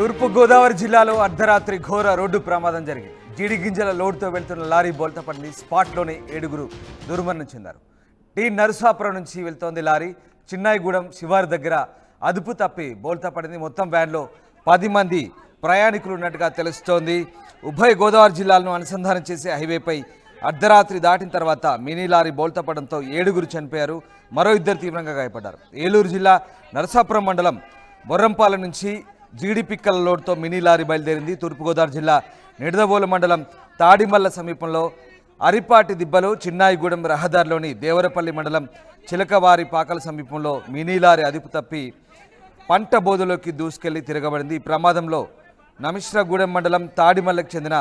తూర్పు గోదావరి జిల్లాలో అర్ధరాత్రి ఘోర రోడ్డు ప్రమాదం జరిగింది. జీడి గింజల లోడ్తో వెళ్తున్న లారీ బోల్తా పడింది. స్పాట్లోనే 7 దుర్మరణం చెందారు. టీ నరసాపురం నుంచి వెళ్తోంది లారీ. చిన్నాయిగూడెం శివారు దగ్గర అదుపు తప్పి బోల్తా పడింది. మొత్తం వ్యాన్లో 10 మంది ప్రయాణికులు ఉన్నట్టుగా తెలుస్తోంది. ఉభయ గోదావరి జిల్లాలను అనుసంధానం చేసే హైవేపై అర్ధరాత్రి దాటిన తర్వాత మినీ లారీ బోల్తా పడడంతో 7 చనిపోయారు. మరో 2 తీవ్రంగా గాయపడ్డారు. ఏలూరు జిల్లా నరసాపురం మండలం బొర్రంపాలెం నుంచి జీడిపిక్కల లోడ్తో మినీ లారీ బయలుదేరింది. తూర్పుగోదావరి జిల్లా నిడదవోలు మండలం తాడిమల్ల సమీపంలో అరిపాటి దిబ్బలు చిన్నాయిగూడెం రహదారిలోని దేవరపల్లి మండలం చిలకవారి పాకల సమీపంలో మినీ లారీ అదుపు తప్పి పంట బోధలోకి దూసుకెళ్లి తిరగబడింది. ఈ ప్రమాదంలో నమిశ్రగూడెం మండలం తాడిమల్లకు చెందిన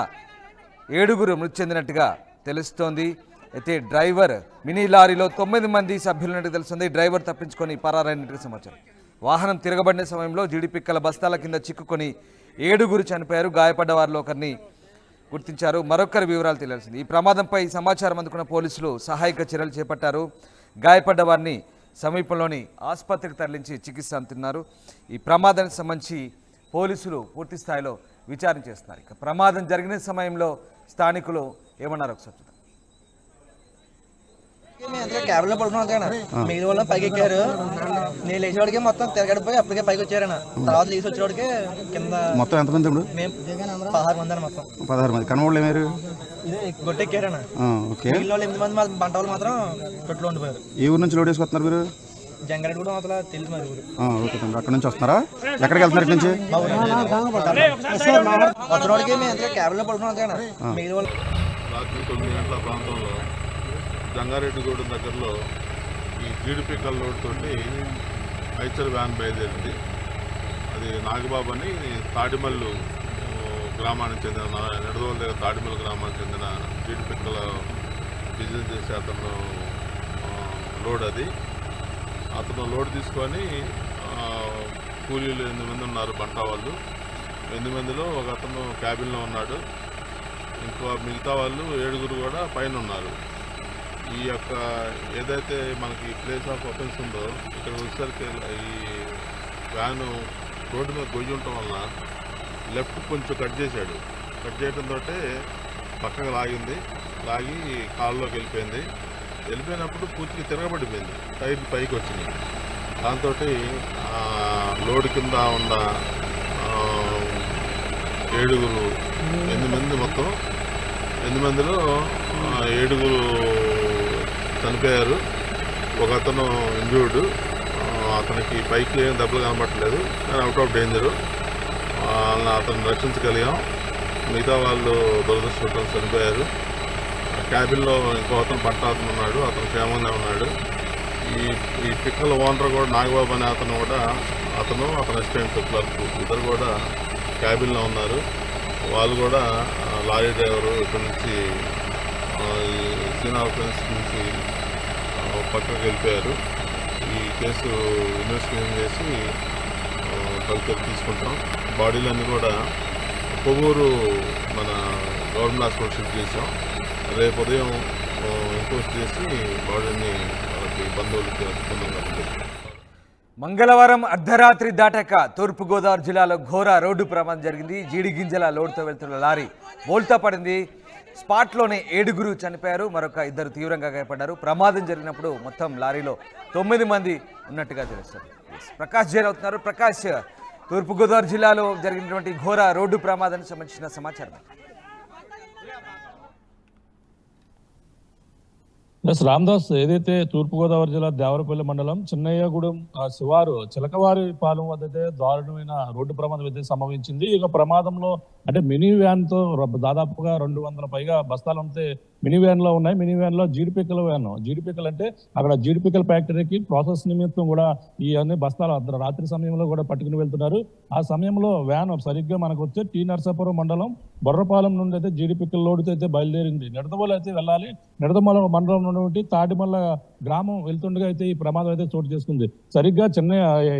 7 మృతి చెందినట్టుగా తెలుస్తోంది. అయితే డ్రైవర్ మినీ లారీలో 9 మంది సభ్యులున్నట్టు తెలుస్తుంది. డ్రైవర్ తప్పించుకొని పరారైనట్టుగా సమాచారం. వాహనం తిరగబడిన సమయంలో జీడిపిక్కల బస్తాల కింద చిక్కుకొని 7 చనిపోయారు. గాయపడ్డ వారిలో ఒకరిని గుర్తించారు. మరొకరి వివరాలు తెలియాల్సింది. ఈ ప్రమాదంపై సమాచారం అందుకున్న పోలీసులు సహాయక చర్యలు చేపట్టారు. గాయపడ్డ వారిని సమీపంలోని ఆసుపత్రికి తరలించి చికిత్స అందుతున్నారు. ఈ ప్రమాదానికి సంబంధించి పోలీసులు పూర్తి స్థాయిలో విచారణ చేస్తున్నారు. ఇక ప్రమాదం జరిగిన సమయంలో స్థానికులు ఏమన్నారు ఒకసారి చూద్దాం. క్యాబ్ లో పడుకున్నా మిగిలిన వాళ్ళ పైకి ఎక్కారు. నేను లేచేవాడికి మొత్తం తిరగడిపోయి అప్పటికే పైకి వచ్చారన్న. తర్వాత లేచి వచ్చేవాడికి కింద మొత్తం ఎంతమంది? ఇప్పుడు మేము 16 మంది అన్న. మొత్తం 16 మంది కనవాళ్ళు ఏమారు గొట్టెక్కారన్న. మిగిలిన వాళ్ళు 8 మంది బంట వాళ్ళు మాత్రం తొట్టులో ఉండిపోయారు. ఏ ఊరు నుంచి లోడ్ వేసుకొస్తున్నారు మీరు? జంగారెడ్డి కూడా అసలు తెలుసు మరి ఊరు. ఓకే తమ్ముడు, అక్కడ నుంచి వస్తున్నారా? ఎక్కడికి వెళ్తున్నారు ఇక్కడ నుంచి? వచ్చినవాడికి మేము క్యాబ్ లో పడుకున్నాం. మిగిలిన వాళ్ళు రాత్రి 9 గంటల ప్రాంతంలో జంగారెడ్డిగూడెం దగ్గరలో ఈ జీడిపిక్కల లోడ్ తోటి ఐచర్ వ్యాన్ బయలుదేరింది. అది నాగబాబు అని తాడిమల్లు గ్రామానికి చెందిన నిడదవోలు దగ్గర తాడిమల్లు గ్రామానికి చెందిన జీడిపిక్కల బిజినెస్ చేసే అతను లోడ్ అది. అతను లోడ్ తీసుకొని కూలీలు 8 మంది ఉన్నారు, బంటా వాళ్ళు. 8 మందిలో ఒక అతను క్యాబిన్లో ఉన్నాడు. ఇంకో మిగతా వాళ్ళు 7 కూడా పైన ఉన్నారు. ఈ యొక్క ఏదైతే మనకి ప్లేస్ ఆఫ్ అఫెన్స్ ఉందో ఇక్కడ వచ్చేసరికి ఈ వ్యాను రోడ్డు మీద గొయ్యి ఉండటం వలన లెఫ్ట్ కొంచెం కట్ చేశాడు. కట్ చేయడంతో పక్కకు లాగి కాళ్ళలోకి వెళ్ళిపోయినప్పుడు పూర్తిగా తిరగబడిపోయింది. టైర్ పైకి వచ్చినాయి. దాంతో లోడ్ కింద ఉన్న 8 మంది మొత్తం 8 మందిలో 7 చనిపోయారు. ఒక అతను ఇంజూర్డ్. అతనికి పైకి ఏం దెబ్బలు కనబట్టలేదు, కానీ అవుట్ ఆఫ్ డేంజరు. అతను రక్షించగలిగాం. మిగతా వాళ్ళు దురదృష్టం చనిపోయారు. క్యాబిన్లో ఇంకో అతను అతను ఉన్నాడు, అతను క్షేమంగా ఉన్నాడు. ఈ పిక్కల ఓనర్ కూడా నాగబాబు అనే అతను అతను అసిస్టెంట్ క్లర్క్ ఇద్దరు కూడా క్యాబిన్లో ఉన్నారు. వాళ్ళు కూడా లారీ డ్రైవరు ఇక్కడ నుంచి సీనా ఆఫెన్స్ నుంచి పక్కకు వెళ్ళిపోయారు. ఈ కేసు ఇన్వెస్టిగేషన్ చేసి తదుపరి తీసుకుంటాం. బాడీలన్నీ కూడా కొవ్వూరు మన గవర్నమెంట్ హాస్పిటల్ షిఫ్ట్ చేసాం. రేపు ఉదయం ఇంపోస్ట్ చేసి బాడీని వాళ్ళకి బంధువులకి పొందాం. మంగళవారం అర్ధరాత్రి దాటాక తూర్పుగోదావరి జిల్లాలో ఘోర రోడ్డు ప్రమాదం జరిగింది. జీడి గింజల లోడ్తో వెళ్తున్న లారీ బోల్తా పడింది. స్పాట్లోనే 7 చనిపోయారు. మరొక 2 తీవ్రంగా గాయపడ్డారు. ప్రమాదం జరిగినప్పుడు మొత్తం లారీలో 9 మంది ఉన్నట్టుగా తెలుస్తుంది. ప్రకాష్ జైన్ అవుతున్నారు. ప్రకాష్, తూర్పుగోదావరి జిల్లాలో జరిగినటువంటి ఘోర రోడ్డు ప్రమాదానికి సంబంధించిన సమాచారం. రామదాస్, ఏదైతే తూర్పుగోదావరి జిల్లా దేవరపల్లి మండలం చిన్నయ్యగూడెం శివారు చిలకవారి పాలెం వద్ద అయితే దారుణమైన రోడ్డు ప్రమాదం అయితే సంభవించింది. ఇక ప్రమాదంలో అంటే మినీ వ్యాన్ తో దాదాపుగా 200 పైగా బస్తాలు అంతే మినీ వ్యాన్ లో ఉన్నాయి. మినీ వ్యాన్ లో జీడిపిక్కల వ్యాన్. జీడిపిక్కలు అంటే అక్కడ జీడిపిక్కల ఫ్యాక్టరీకి ప్రాసెస్ నిమిత్తం కూడా ఈ అన్ని బస్తాలు రాత్రి సమయంలో కూడా పట్టుకుని వెళ్తున్నారు. ఆ సమయంలో వ్యాన్ సరిగ్గా మనకు వచ్చే టీ నరసాపురం మండలం బొర్రపాలెం నుండి అయితే జీడిపిక్కల లోడుతో అయితే బయలుదేరింది. నిడదవోలు అయితే వెళ్ళాలి. నిడదమల మండలం నుండి తాడిమల్ల గ్రామం వెళ్తుండగా అయితే ఈ ప్రమాదం అయితే చోటు చేసుకుంది. సరిగ్గా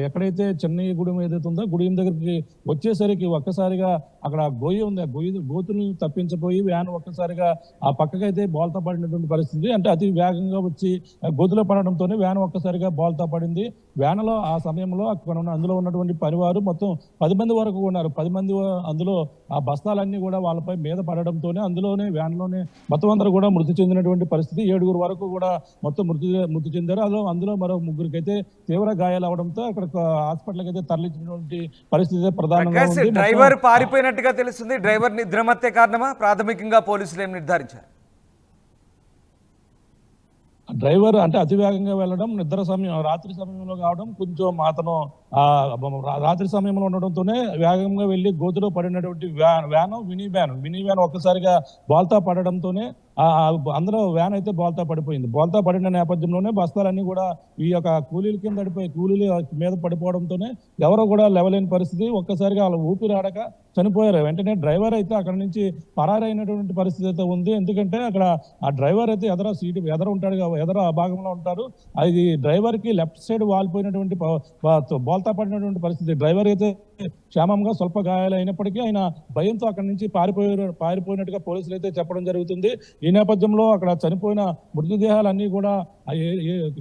ఎక్కడైతే చెన్నయ్యగూడెం ఏదైతే ఉందో గుడియం దగ్గరికి వచ్చేసరికి ఒక్కసారిగా అక్కడ గొయ్యి ఉంది. ఆ గోతులను తప్పించబోయి వ్యాన్ ఒక్కసారిగా ఆ పక్కకైతే బోల్తా పడినటువంటి పరిస్థితి. అంటే అతి వేగంగా వచ్చి గోతులో పడడంతోనే వ్యాన్ ఒక్కసారిగా బోల్తా పడింది. వ్యాన్లో ఆ సమయంలో అక్కడ అందులో ఉన్నటువంటి పనివారు మొత్తం 10 మంది వరకు ఉన్నారు. 10 మంది అందులో ఆ బస్తాలన్నీ కూడా వాళ్ళపై మీద పడడంతోనే అందులోనే వ్యాన్లోనే మొత్తం అందరూ కూడా మృతి చెందినటువంటి పరిస్థితి. 7 వరకు కూడా మొత్తం మృతి చెందారు. అందులో మరో 3కి అయితే తీవ్ర గాయాలు అవడంతో అక్కడ హాస్పిటల్కి అయితే తరలించినటువంటి పరిస్థితి ప్రధానంగా ఉంది. డ్రైవర్ పారిపోయినట్టుగా తెలుస్తుంది. డ్రైవర్ నిద్రమత్తే కారణమా? ప్రాథమికంగా పోలీసులు ఏం నిర్ధారించారు? డ్రైవర్ అంటే అతివేగంగా వెళ్ళడం, రాత్రి సమయంలో కావడం, కొంచెం అతను రాత్రి సమయంలో ఉండడంతోనే వేగంగా వెళ్ళి గోతులో పడినటువంటి మినీ వ్యాన్ ఒక్కసారిగా బోల్తా పడడంతోనే అందులో వ్యాన్ అయితే బోల్తా పడిపోయింది. బోల్తా పడిన నేపథ్యంలోనే బస్తాలన్నీ కూడా ఈ యొక్క కూలీల కింద కూలీల మీద పడిపోవడంతోనే ఎవరో కూడా లేవలేని పరిస్థితి. ఒక్కసారిగా వాళ్ళ ఊపిరాడక చనిపోయారు. వెంటనే డ్రైవర్ అయితే అక్కడ నుంచి పరారైనటువంటి పరిస్థితి అయితే ఉంది. ఎందుకంటే అక్కడ ఆ డ్రైవర్ అయితే ఎదర ఉంటాడు, ఎదర ఆ భాగంలో ఉంటారు. అది డ్రైవర్ కి లెఫ్ట్ సైడ్ వాలిపోయినటువంటి బోల్తా పడినటువంటి పరిస్థితి. డ్రైవర్ అయితే క్షేమంగా స్వల్ప గాయాలు అయినప్పటికీ ఆయన భయంతో అక్కడి నుంచి పారిపోయినట్టుగా పోలీసులు అయితే చెప్పడం జరుగుతుంది. ఈ నేపథ్యంలో అక్కడ చనిపోయిన మృతదేహాలన్నీ కూడా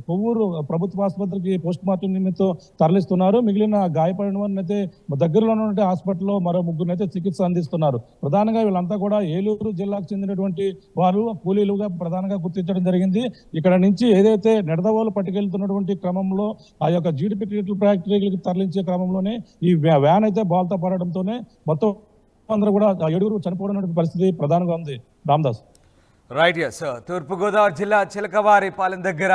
కొవ్వూరు ప్రభుత్వ ఆసుపత్రికి పోస్ట్ మార్టం నిమిత్తం తరలిస్తున్నారు. మిగిలిన గాయపడిన వారిని అయితే దగ్గరలో ఉన్నటువంటి హాస్పిటల్లో మరో 3 అయితే చికిత్స అందిస్తున్నారు. ప్రధానంగా వీళ్ళంతా కూడా ఏలూరు జిల్లాకు చెందినటువంటి వారు కూలీలుగా ప్రధానంగా గుర్తించడం జరిగింది. ఇక్కడ నుంచి ఏదైతే నిడదవోలు పట్టుకెళ్తున్నటువంటి క్రమంలో ఆ యొక్క జీడిపి ఫ్యాక్టరీలకు తరలించే క్రమంలోనే ఈ వ్యాన్ అయితే బోల్తా పడడంతోనే మొత్తం అందరూ కూడా 7 చనిపోవడం పరిస్థితి ప్రధానంగా ఉంది. రామదాస్. రైట్. ఎస్. తూర్పుగోదావరి జిల్లా చిలకవారిపాలెం దగ్గర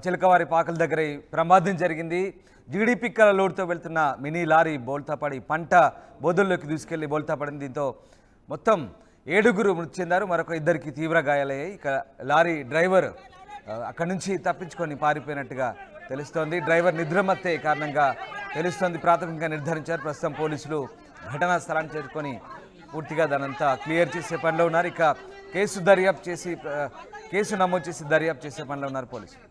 చిలకవారిపాకల దగ్గర ఈ ప్రమాదం జరిగింది. జీడిపిక్కల లోడ్తో వెళ్తున్న మినీ లారీ బోల్తా పడి పంట బోధుల్లోకి దూసుకెళ్లి బోల్తా పడింది. దీంతో మొత్తం 7 మృతి చెందారు. మరొక 2కి తీవ్ర గాయాలయ్యాయి. ఇక లారీ డ్రైవర్ అక్కడి నుంచి తప్పించుకొని పారిపోయినట్టుగా తెలుస్తోంది. డ్రైవర్ నిద్రమత్తే కారణంగా తెలుస్తోంది. ప్రాథమికంగా నిర్ధారించారు. ప్రస్తుతం పోలీసులు ఘటనా స్థలాన్ని చేరుకొని పూర్తిగా దానంతా క్లియర్ చేసే పనిలో ఉన్నారు. ఇక కేసు నమోదు చేసి దర్యాప్తు చేసే పనిలో ఉన్నారు పోలీసులు.